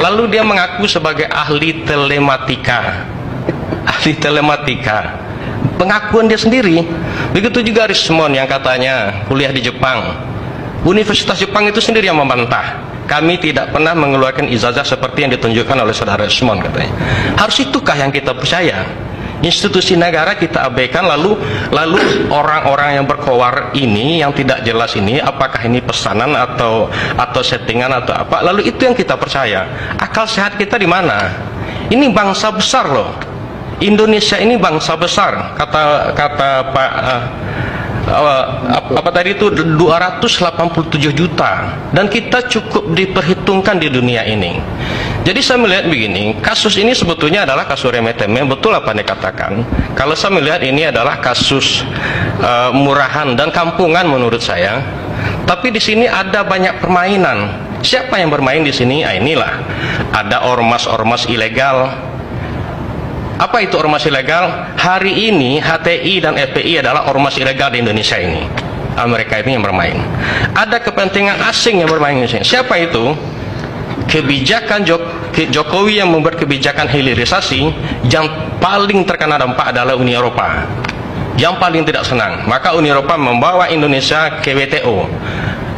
Lalu dia mengaku sebagai ahli telematika. Ahli telematika. Pengakuan dia sendiri. Begitu juga Rismond yang katanya kuliah di Jepang. Universitas Jepang itu sendiri yang membantah. Kami tidak pernah mengeluarkan ijazah seperti yang ditunjukkan oleh saudara Rismond, katanya. Harus itukah yang kita percaya? Institusi negara kita abaikan, lalu orang-orang yang berkowar ini, yang tidak jelas ini, apakah ini pesanan atau settingan atau apa? Lalu itu yang kita percaya. Akal sehat kita di mana? Ini bangsa besar loh. Indonesia ini bangsa besar. Kata Pak apa tadi itu 287 juta, dan kita cukup diperhitungkan di dunia ini. Jadi saya melihat begini, kasus ini sebetulnya adalah kasus remeh-temeh, betul apa yang dikatakan. Kalau saya melihat ini adalah kasus murahan dan kampungan menurut saya. Tapi di sini ada banyak permainan. Siapa yang bermain di sini? Inilah ada ormas-ormas ilegal. Apa itu ormas ilegal? Hari ini HTI dan FPI adalah ormas ilegal di Indonesia ini. Mereka ini yang bermain. Ada kepentingan asing yang bermain di sini. Siapa itu? Kebijakan Jokowi yang membuat kebijakan hilirisasi, yang paling terkena dampak adalah Uni Eropa. Yang paling tidak senang. Maka Uni Eropa membawa Indonesia ke WTO.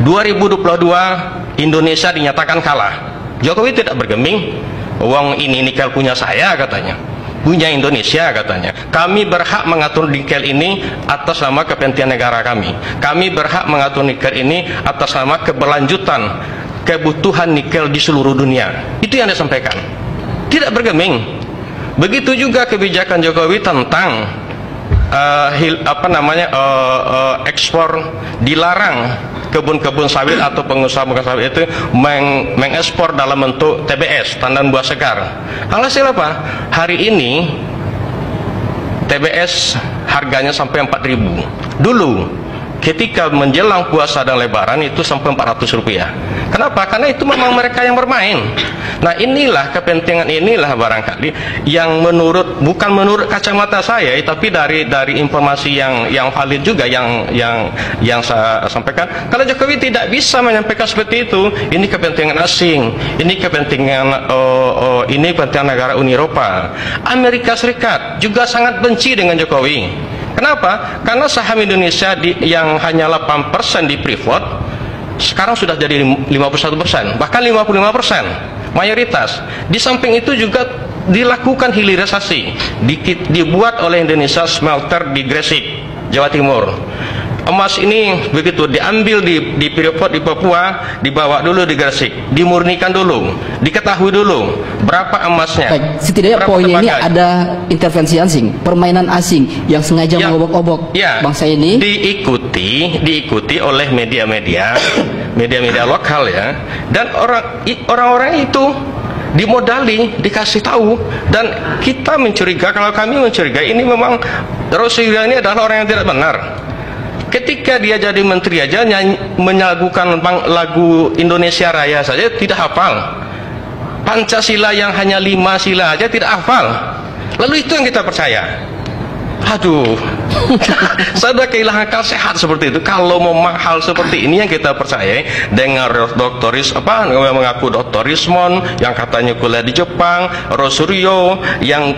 2022 Indonesia dinyatakan kalah. Jokowi tidak bergeming. Uang ini nikel punya saya, katanya. Punya Indonesia, katanya. Kami berhak mengatur nikel ini atas nama kepentingan negara kami. Kami berhak mengatur nikel ini atas nama keberlanjutan kebutuhan nikel di seluruh dunia. Itu yang disampaikan. Tidak bergeming. Begitu juga kebijakan Jokowi tentang ekspor, dilarang kebun-kebun sawit atau pengusaha-pengusaha sawit itu mengekspor dalam bentuk TBS, tandan buah segar. Alhasil apa? Hari ini TBS harganya sampai 4.000. Dulu ketika menjelang puasa dan lebaran itu sampai 400 rupiah. Kenapa? Karena itu memang mereka yang bermain. Nah, inilah kepentingan, inilah barangkali yang bukan menurut kacamata saya, tapi dari informasi yang valid juga yang saya sampaikan. Kalau Jokowi tidak bisa menyampaikan seperti itu, ini kepentingan asing, ini kepentingan negara Uni Eropa. Amerika Serikat juga sangat benci dengan Jokowi. Kenapa? Karena saham Indonesia yang hanya 8% di Freeport sekarang sudah jadi 51%, bahkan 55%, mayoritas. Di samping itu juga dilakukan hilirisasi, dibuat oleh Indonesia smelter di Gresik, Jawa Timur. Emas ini begitu diambil di Freeport di Papua, dibawa dulu di Gresik, dimurnikan dulu, diketahui dulu berapa emasnya. Baik, setidaknya poinnya ini ada intervensi asing, permainan asing yang sengaja mengobok-obok bangsa ini. Diikuti oleh media-media lokal ya, dan orang-orang itu dimodali, dikasih tahu, dan kita kalau kami mencurigai ini memang Rasulullah ini adalah orang yang tidak benar. Ketika dia jadi menteri aja menyagukan lagu Indonesia Raya saja tidak hafal. Pancasila yang hanya 5 sila aja tidak hafal. Lalu itu yang kita percaya. Aduh, saya sudah kehilangan akal sehat seperti itu. Kalau mau hal seperti ini yang kita percaya, dengan mengaku Dr. Rismond yang katanya kuliah di Jepang, Rosurio yang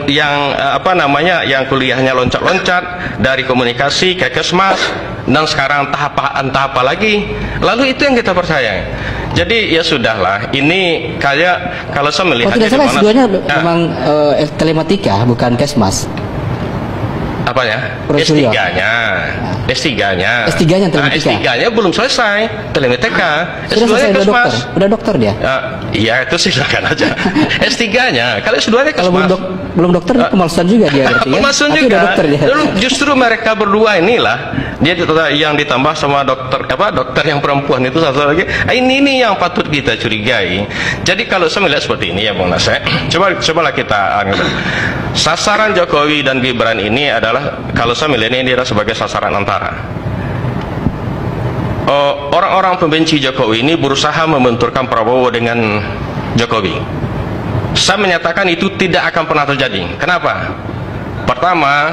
kuliahnya loncat-loncat dari komunikasi ke Kesmas, dan sekarang entah apa lagi. Lalu itu yang kita percaya. Jadi ya sudahlah, ini kayak kalau saya melihat tidak salah S2-nya memang telematika, bukan Kesmas. Apanya? S3-nya. S3-nya telematika. S3-nya belum selesai, telematika. S2-nya Kesmas. Udah dokter dia? Iya, itu silakan aja. S3-nya. Kalau S2-nya Kesmas. Kalau belum dokter, pemalsuan juga dia berarti ya. Pemalsuan juga. Justru mereka berdua inilah dia yang ditambah sama dokter yang perempuan itu satu lagi. Ini yang patut kita curigai. Jadi kalau saya melihat seperti ini ya Bung Nasir, cobalah kita sasaran Jokowi dan Gibran ini adalah, kalau saya melihat ini adalah sebagai sasaran antara. Orang-orang pembenci Jokowi ini berusaha membenturkan Prabowo dengan Jokowi. Saya menyatakan itu tidak akan pernah terjadi. Kenapa? Pertama,